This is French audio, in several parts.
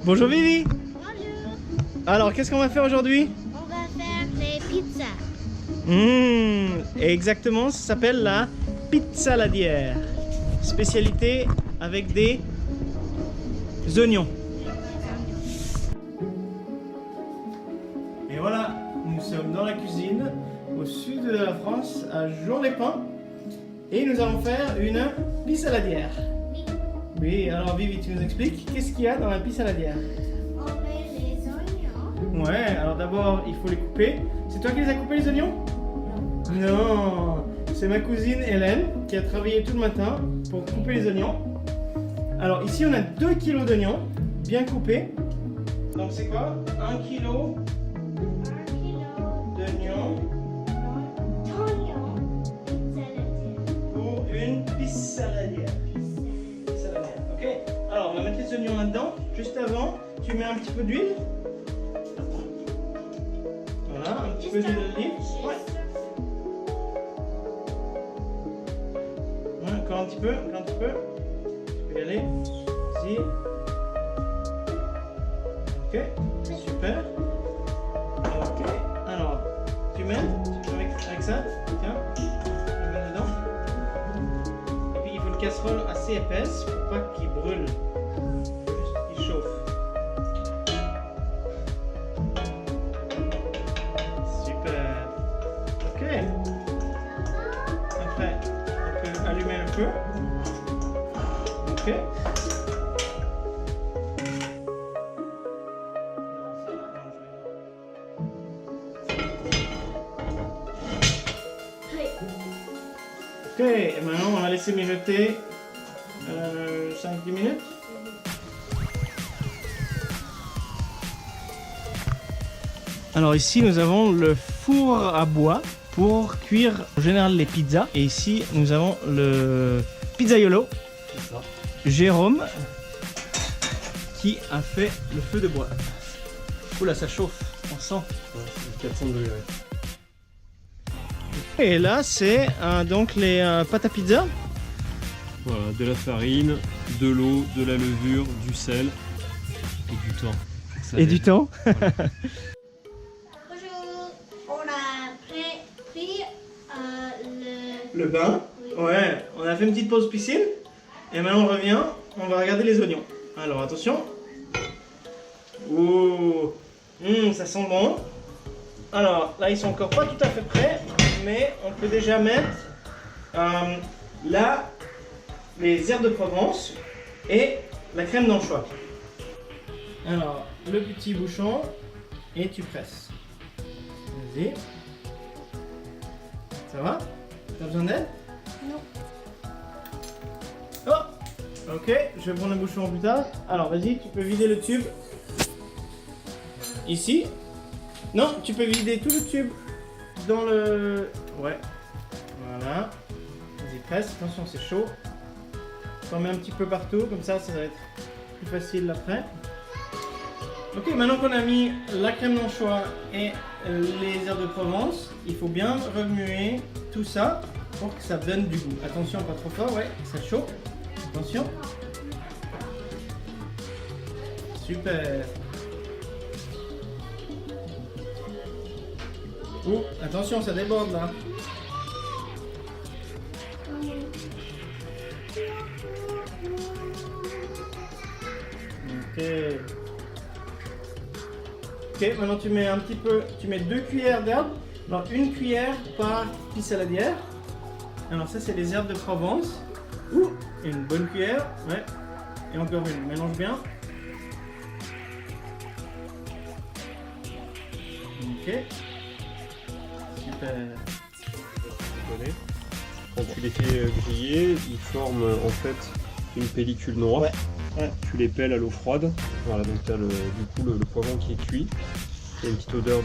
Bonjour Vivi. Bonjour. Alors qu'est-ce qu'on va faire aujourd'hui? On va faire des pizzas. Exactement, ça s'appelle la pizza saladière. Spécialité avec des oignons. Et voilà, nous sommes dans la cuisine au sud de la France, à Jourdes-les-Pins. Et nous allons faire une pizza saladière. Oui. Oui, alors Vivi, tu nous expliques qu'est-ce qu'il y a dans la pizza saladière? On met les oignons. Ouais, alors d'abord il faut les couper. C'est toi qui les as coupés les oignons? Non, c'est ma cousine Hélène qui a travaillé tout le matin pour couper les oignons. Alors ici on a 2 kilos d'oignons bien coupés. Donc c'est quoi? 1 kilo 1 kilo d'oignons d'oignons saladiers. pour une pizza saladière. Ok, alors on va mettre les oignons là-dedans. Juste avant, tu mets un petit peu d'huile. Voilà, un petit peu d'huile d'olive. Ouais. Ouais, encore un petit peu, encore un petit peu. Tu peux y aller. Vas-y. Ok, super. Ok, alors, tu mets avec ça, tiens, tu mets dedans. Et puis il faut une casserole assez épaisse pour pas qu'il brûle. Juste qu'il chauffe. Super. Ok. Après, on peut allumer le feu. Ok. Ok, et maintenant on va laisser mijoter 5-10 minutes. Alors ici nous avons le four à bois pour cuire en général les pizzas. Et ici nous avons le pizzaiolo, C'est ça. Jérôme, qui a fait le feu de bois. Oula, ça chauffe, on sent. Ouais, c'est 400 degrés. Et là c'est donc les pâtes à pizza. Voilà, de la farine, de l'eau, de la levure, du sel et du temps. Ça Et aide. du temps. Bonjour. On a pris Le bain. Oui. Ouais, on a fait une petite pause piscine. Et maintenant on revient, on va regarder les oignons. Alors attention. Ouh, ça sent bon. Alors là ils sont encore pas tout à fait prêts, mais on peut déjà mettre là les herbes de Provence et la crème d'anchois. Alors le petit bouchon et tu presses. Vas-y. Ça va? T'as besoin d'aide? Non. Oh, ok, je vais prendre le bouchon plus tard. Alors vas-y, tu peux vider le tube. Ici. Non, tu peux vider tout le tube dans le... Ouais. Voilà. Vas-y, presse. Attention, c'est chaud. T'en mets un petit peu partout, comme ça va être plus facile après. Ok, maintenant qu'on a mis la crème d'anchois et les herbes de Provence, il faut bien remuer tout ça pour que ça donne du goût. Attention, pas trop fort, ouais, ça chauffe. Attention. Super. Oh, attention, ça déborde là. Ok. Ok, maintenant tu mets un petit peu, tu mets 2 cuillères d'herbes, alors 1 cuillère par pizza saladière. Alors ça c'est les herbes de Provence. Ouh, une bonne cuillère, ouais. Et encore une, mélange bien. Ok. Super. Quand tu les fais griller, ils forment en fait une pellicule noire. Ouais, ouais. Tu les pelles à l'eau froide. Voilà, donc tu as du coup le poivron qui est cuit. Il y a une petite odeur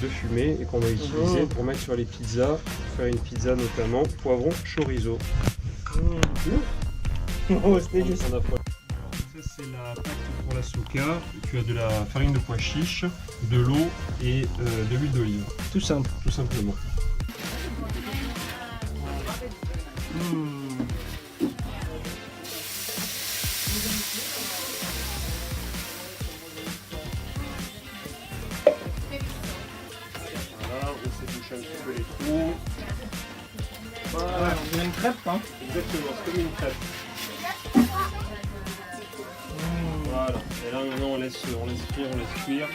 de fumée et qu'on va utiliser pour mettre sur les pizzas, pour faire une pizza notamment poivron chorizo. Oh, c'était juste. Ça c'est la pâte pour la souka. Tu as de la farine de pois chiche, de l'eau et de l'huile d'olive. Tout simple. Tout simplement. Voilà, on s'ébouche un petit peu les trous. Voilà, on dirait une crêpe, hein. Exactement, c'est comme une crêpe. Voilà, et là maintenant on laisse frire, on laisse cuire.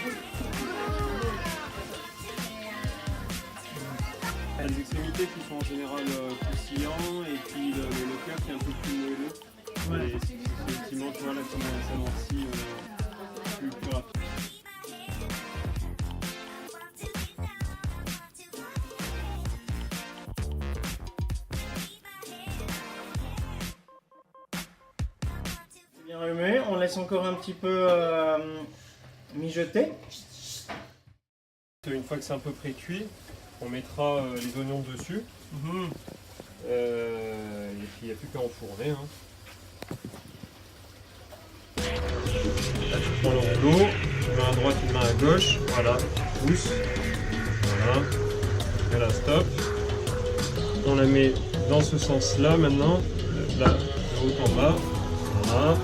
Il y a des extrémités qui sont en général croustillants et puis le cœur qui est un peu plus moelleux. Ouais. Et c'est effectivement, tu vois, là comment ça s'amortit plus rapide. Bien allumé, on laisse encore un petit peu mijoter. Une fois que c'est un peu pré-cuit, on mettra les oignons dessus. Et puis il n'y a plus qu'à enfourner. Hein. Là tu prends le rouleau, une main à droite, une main à gauche, voilà, tu pousses. Voilà. Et là stop. On la met dans ce sens-là maintenant, là, de haut en bas. Voilà.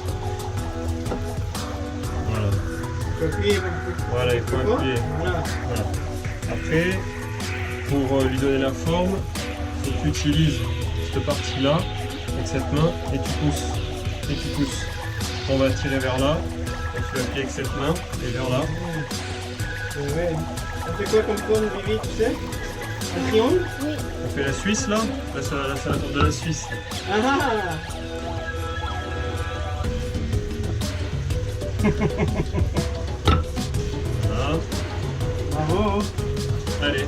Voilà. Il faut appuyer beaucoup. Voilà, il faut appuyer. Voilà. Voilà. Après, pour lui donner la forme, faut que tu utilises cette partie-là, avec cette main, et tu pousses. Et tu pousses. On va tirer vers là, et tu appuies avec cette main, et vers là. Ouais. On fait quoi comme forme, Vivi, tu sais? Un triangle? Oui. On fait la Suisse là, là c'est la forme de la Suisse. Ah ah. Voilà. Bravo. Allez,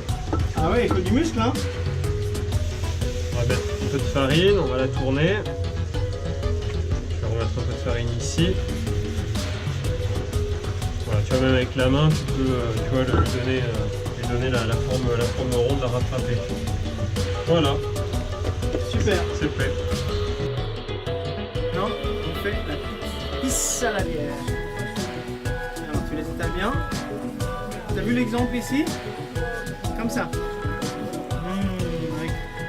Ah ouais, il faut du muscle, hein. on va mettre un peu de farine, on va la tourner. Je vais remettre un peu de farine ici. Voilà, tu vois, même avec la main, tu peux tu vois, lui donner la forme ronde, la rattraper. Voilà, Super. c'est prêt. Non, on fait la pisse à la bière. Alors tu les étales bien. T'as vu l'exemple ici? Comme ça.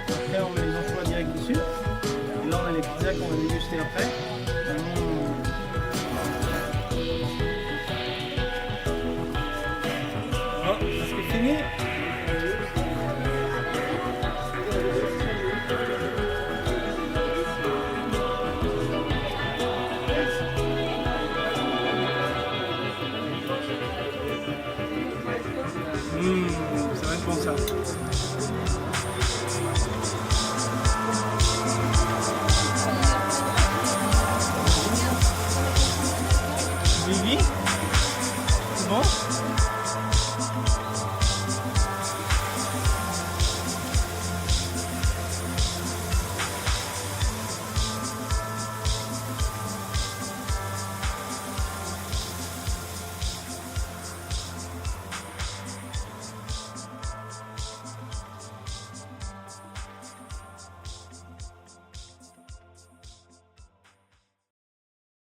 Après on met les anchois direct dessus. Et là on a les pizzas qu'on va déguster après.